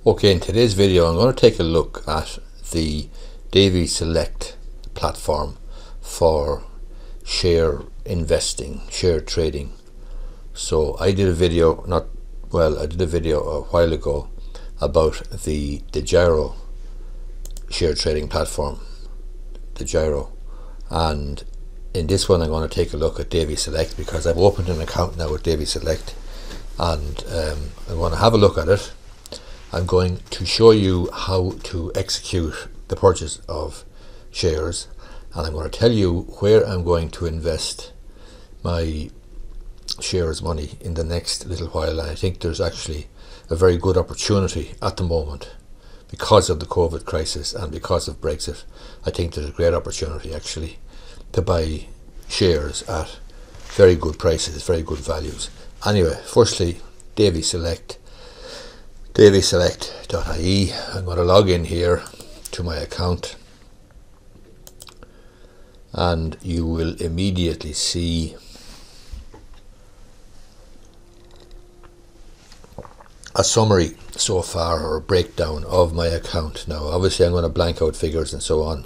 Okay, in today's video I'm going to take a look at the Davy Select platform for share investing, share trading. So I did a video, I did a video a while ago about the Gyro share trading platform, the Gyro, and in this one I'm going to take a look at Davy Select because I've opened an account now with Davy Select, and I want to have a look at it. I'm going to show you how to execute the purchase of shares, and I'm going to tell you where I'm going to invest my shares money in the next little while. And I think there's actually a very good opportunity at the moment because of the COVID crisis and because of Brexit. I think there's a great opportunity actually to buy shares at very good prices, very good values. Anyway, firstly, Davy Select. DavySelect.ie. I'm going to log in here to my account, and you will immediately see a summary so far, or a breakdown of my account. Now obviously I'm going to blank out figures and so on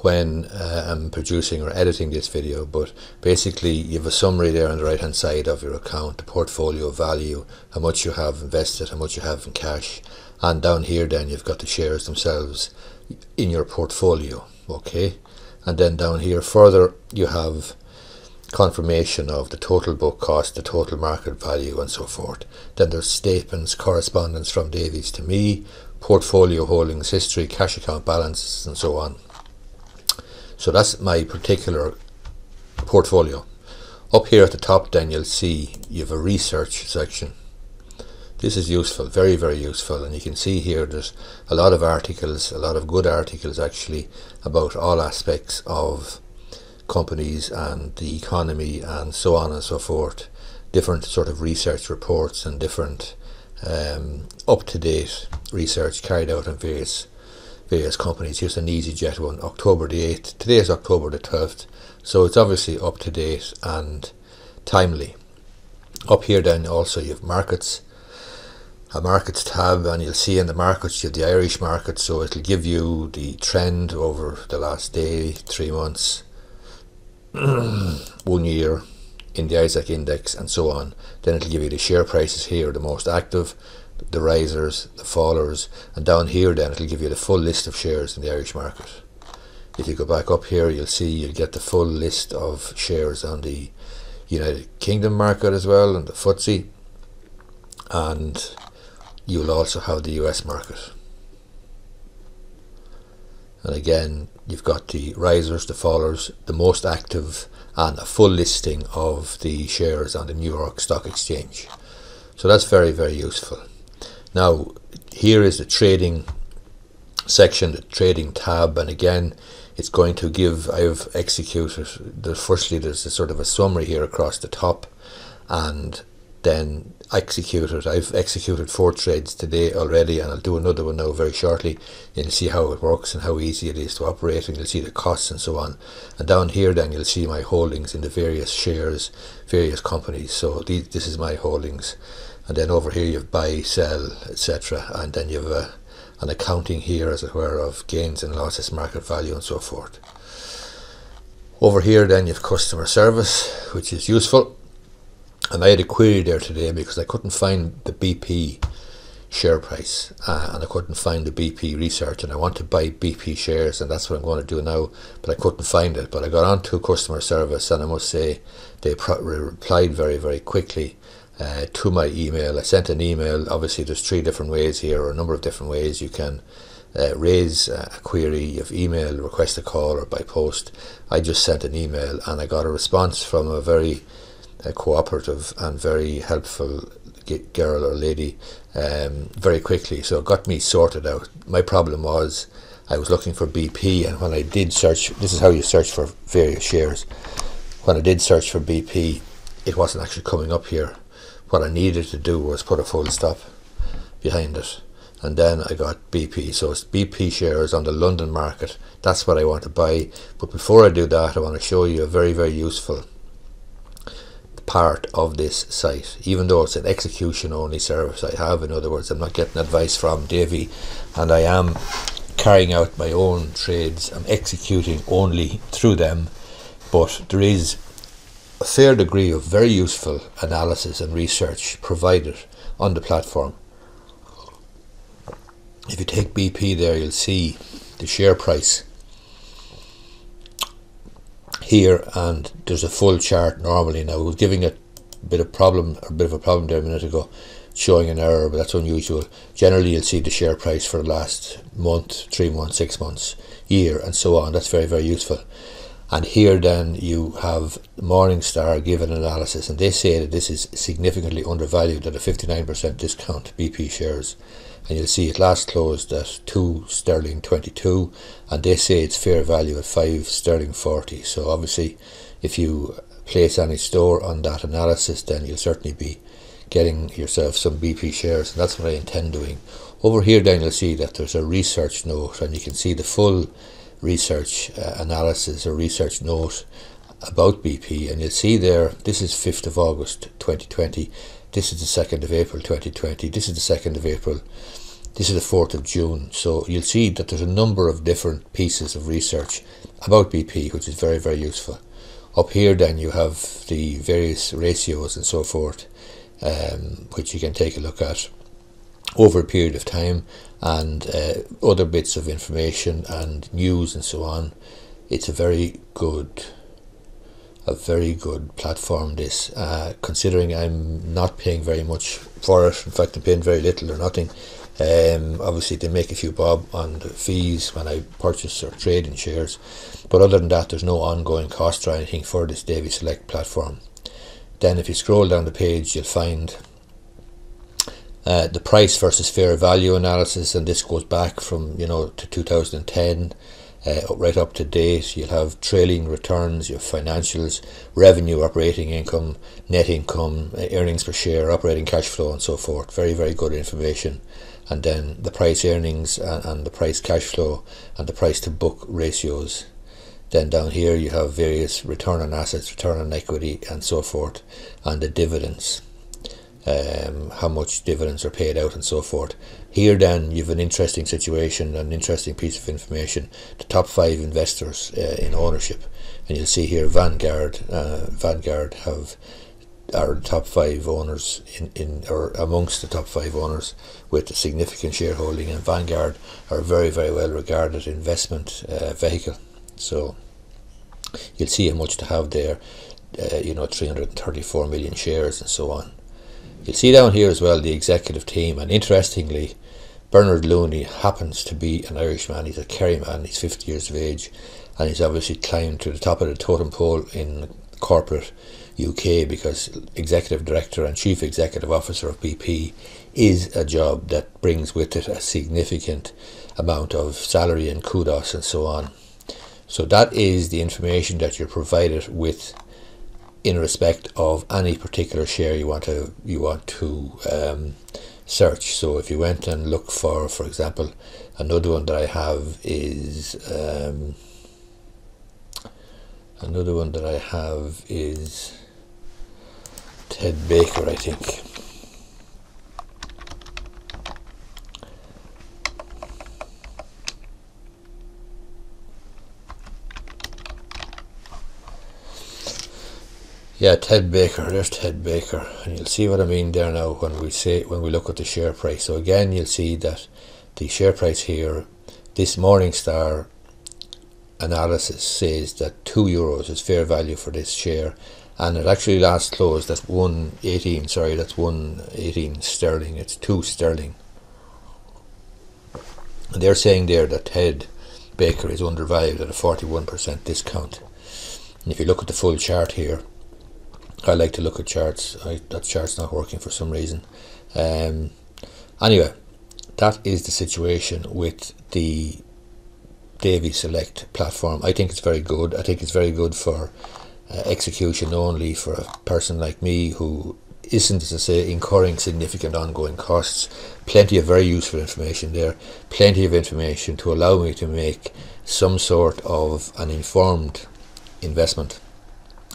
when I'm producing or editing this video, but basically you have a summary there on the right hand side of your account, the portfolio value, how much you have invested, how much you have in cash, and down here then you've got the shares themselves in your portfolio. Okay, and then down here further you have confirmation of the total book cost, the total market value, and so forth. Then there's statements, correspondence from Davies to me, portfolio holdings history, cash account balances, and so on. So that's my particular portfolio. Up here at the top then you'll see you have a research section. This is useful, very, very useful, and you can see here there's a lot of articles, a lot of good articles actually, about all aspects of companies and the economy and so on and so forth. Different sort of research reports and different up-to-date research carried out on various companies. Here's an EasyJet one, October the 8th. Today is October the 12th, so it's obviously up to date and timely. Up here then also you have markets, a markets tab, and you'll see in the markets you have the Irish market, so it'll give you the trend over the last day, 3 months, 1 year in the Isaac index and so on. Then it'll give you the share prices here, the most active, the risers, the fallers, and down here then it'll give you the full list of shares in the Irish market. If you go back up here you'll see you'll get the full list of shares on the United Kingdom market as well, and the FTSE, and you'll also have the US market. And again you've got the risers, the fallers, the most active, and a full listing of the shares on the New York Stock Exchange. So that's very, very useful. Now here is the trading section, the trading tab, and again it's going to give, I've executed, firstly there's a sort of a summary here across the top, and then I've executed 4 trades today already, and I'll do another one now very shortly. You'll see how it works and how easy it is to operate, and you'll see the costs and so on. And down here then you'll see my holdings in the various shares, various companies. So this is my holdings, and then over here you have buy, sell, etc., and then you have an accounting here as it were of gains and losses, market value, and so forth. Over here then you have customer service, which is useful. And I had a query there today because I couldn't find the BP share price, and I couldn't find the BP research, and I want to buy BP shares, and that's what I'm going to do now, but I couldn't find it. But I got on to customer service, and I must say they replied very, very quickly to my email. I sent an email. Obviously there's 3 different ways here, or a number of different ways you can raise a query. You have email, request a call, or by post. I just sent an email, and I got a response from a very cooperative and very helpful girl or lady very quickly, so it got me sorted out. My problem was I was looking for BP, and when I did search, this is how you search for various shares, when I did search for BP it wasn't actually coming up here. What I needed to do was put a full stop behind it, and then I got BP. So it's BP shares on the London market. That's what I want to buy. But before I do that I want to show you a very, very useful part of this site, even though it's an execution only service I have. In other words, I'm not getting advice from Davy, and I am carrying out my own trades. I'm executing only through them, but there is a fair degree of very useful analysis and research provided on the platform. If you take BP there, you'll see the share price here, and there's a full chart normally. Now, it was giving it a bit of a problem there a minute ago, showing an error, but that's unusual. Generally, you'll see the share price for the last month, 3 months, 6 months, year, and so on. That's very, very useful. And here then you have Morningstar give an analysis, and they say that this is significantly undervalued at a 59% discount, BP shares. And you'll see it last closed at £2.22, and they say it's fair value at £5.40. So obviously, if you place any store on that analysis, then you'll certainly be getting yourself some BP shares, and that's what I intend doing. Over here then you'll see that there's a research note, and you can see the full research analysis or research note about BP, and you'll see there, this is 5th of August 2020, this is the 2nd of April 2020, this is the 2nd of April, this is the 4th of June. So you'll see that there's a number of different pieces of research about BP, which is very, very useful. Up here then you have the various ratios and so forth, which you can take a look at over a period of time, and other bits of information and news and so on. It's a very good platform, this, considering I'm not paying very much for it. In fact, I'm paying very little or nothing. Obviously they make a few bob on the fees when I purchase or trade in shares, but other than that there's no ongoing cost or anything for this Davy Select platform. Then if you scroll down the page, you'll find the price versus fair value analysis, and this goes back from to 2010 right up to date. You'll have trailing returns, you have financials, revenue, operating income, net income, earnings per share, operating cash flow, and so forth. Very, very good information. And then the price earnings and the price cash flow and the price to book ratios. Then down here you have various return on assets, return on equity, and so forth, and the dividends, how much dividends are paid out and so forth. Here then you have an interesting situation, an interesting piece of information, the top 5 investors in ownership, and you'll see here Vanguard are the top 5 owners or amongst the top 5 owners with a significant shareholding, and Vanguard are a very, very well regarded investment vehicle. So you'll see how much to have there, 334 million shares and so on. You'll see down here as well the executive team, and interestingly, Bernard Looney happens to be an Irishman. He's a Kerry man, he's 50 years of age, and he's obviously climbed to the top of the totem pole in corporate UK, because executive director and chief executive officer of BP is a job that brings with it a significant amount of salary and kudos and so on. So that is the information that you're provided with in respect of any particular share you want to search. So if you went and look for example, another one that I have is Ted Baker, I think. Yeah, Ted Baker, there's Ted Baker, and you'll see what I mean there now when we look at the share price. So again, you'll see that the share price here, this Morningstar analysis says that €2 is fair value for this share, and it actually last closed at 118, sorry, that's 118 sterling, it's 2 sterling. And they're saying there that Ted Baker is undervalued at a 41% discount. And if you look at the full chart here, I like to look at charts. That chart's not working for some reason. Anyway, that is the situation with the Davy Select platform. I think it's very good. I think it's very good for execution only, for a person like me who isn't, as I say, incurring significant ongoing costs. Plenty of very useful information there. Plenty of information to allow me to make some sort of an informed investment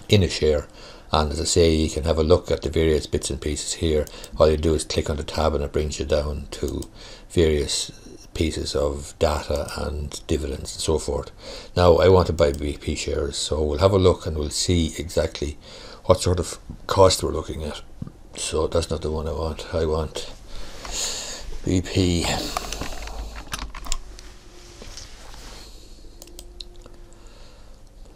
in a share. and as I say, you can have a look at the various bits and pieces here. All you do is click on the tab and it brings you down to various pieces of data and dividends and so forth. Now I want to buy BP shares, so we'll have a look and we'll see exactly what sort of cost we're looking at. So that's not the one I want. I want BP.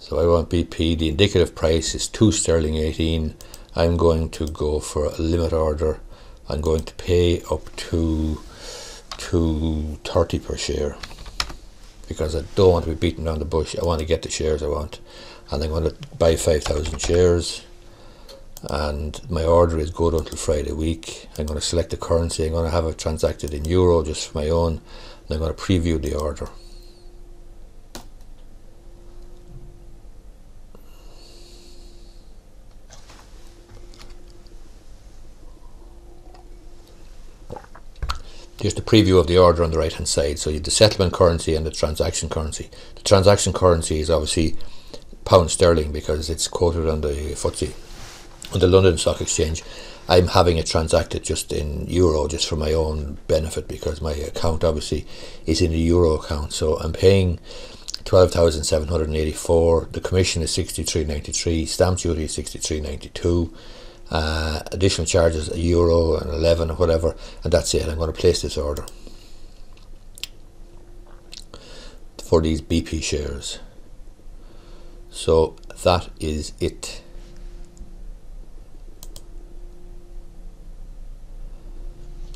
So I want BP. The indicative price is £2.18. I'm going to go for a limit order. I'm going to pay up to £2.30 per share, because I don't want to be beaten around the bush. I want to get the shares I want, and I'm going to buy 5,000 shares, and my order is good until Friday week. I'm going to select the currency. I'm going to have it transacted in euro just for my own, and I'm going to preview the order. Here's the preview of the order on the right hand side. So you have the settlement currency and the transaction currency. The transaction currency is obviously pound sterling because it's quoted on the FTSE, on the London Stock Exchange. I'm having it transacted just in euro, just for my own benefit, because my account obviously is in a euro account. So I'm paying 12,784. The commission is 63.93. Stamp duty is 63.92. Additional charges €1 and 11 or whatever, and that's it. I'm going to place this order for these BP shares. So that is it.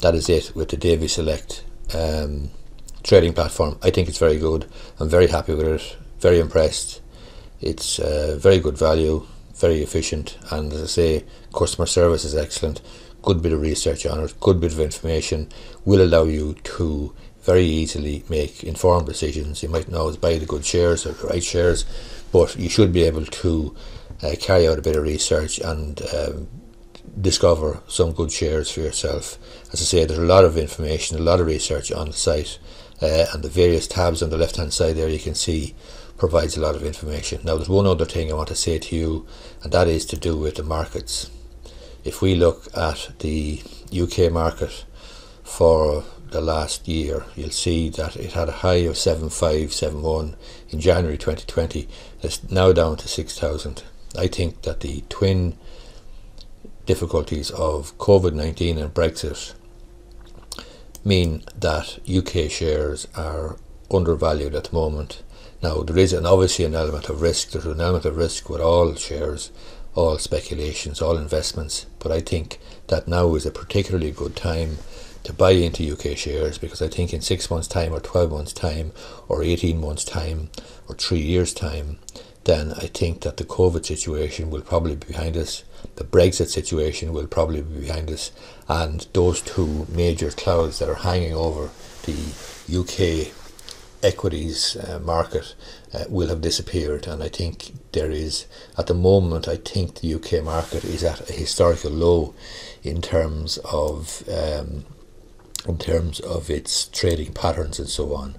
That is it with the Davy Select trading platform. I think it's very good. I'm very happy with it, very impressed. It's very good value, very efficient, and as I say, customer service is excellent. Good bit of research on it, good bit of information, will allow you to very easily make informed decisions. You might not always buy the good shares or the right shares, but you should be able to carry out a bit of research and discover some good shares for yourself. As I say, there's a lot of information, a lot of research on the site, and the various tabs on the left hand side there you can see provides a lot of information. Now there's one other thing I want to say to you, and that is to do with the markets. If we look at the UK market for the last year, you'll see that it had a high of 7,571 in January 2020. It's now down to 6,000. I think that the twin difficulties of COVID-19 and Brexit mean that UK shares are undervalued at the moment. Now there is obviously an element of risk. There's an element of risk with all shares, all speculations, all investments, but I think that now is a particularly good time to buy into UK shares, because I think in 6 months time or 12 months time or 18 months time or 3 years time, then I think that the COVID situation will probably be behind us, the Brexit situation will probably be behind us, and those two major clouds that are hanging over the UK equities market will have disappeared. And I think there is, at the moment, I think the UK market is at a historical low in terms of its trading patterns and so on.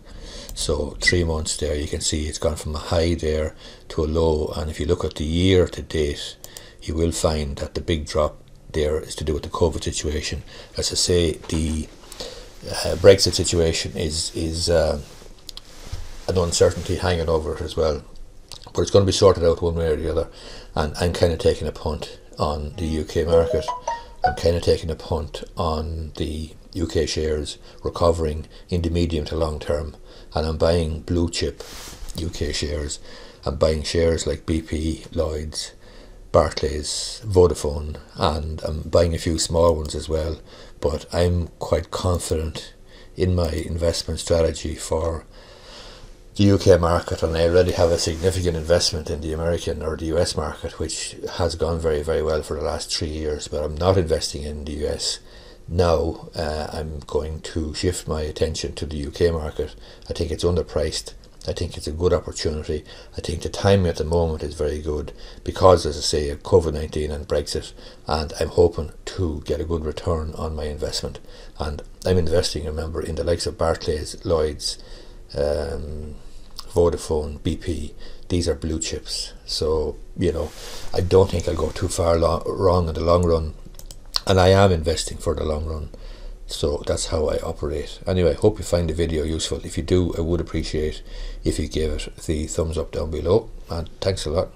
So 3 months there, you can see it's gone from a high there to a low, and if you look at the year to date, you will find that the big drop there is to do with the COVID situation. As I say, the Brexit situation is an uncertainty hanging over it as well, but it's going to be sorted out one way or the other. And I'm kind of taking a punt on the UK market. I'm kind of taking a punt on the UK shares recovering in the medium to long term, and I'm buying blue chip UK shares. I'm buying shares like BP, Lloyds, Barclays, Vodafone, and I'm buying a few small ones as well. But I'm quite confident in my investment strategy for the UK market, and I already have a significant investment in the American or the US market, which has gone very, very well for the last 3 years. But I'm not investing in the US now. I'm going to shift my attention to the UK market. I think it's underpriced. I think it's a good opportunity. I think the timing at the moment is very good because, as I say, of COVID-19 and Brexit, and I'm hoping to get a good return on my investment. And I'm investing, remember, in the likes of Barclays, Lloyds, Vodafone, BP, these are blue chips. So, you know, I don't think I'll go too far wrong in the long run. And I am investing for the long run. So that's how I operate. Anyway, hope you find the video useful. If you do, I would appreciate if you give it the thumbs up down below. And thanks a lot.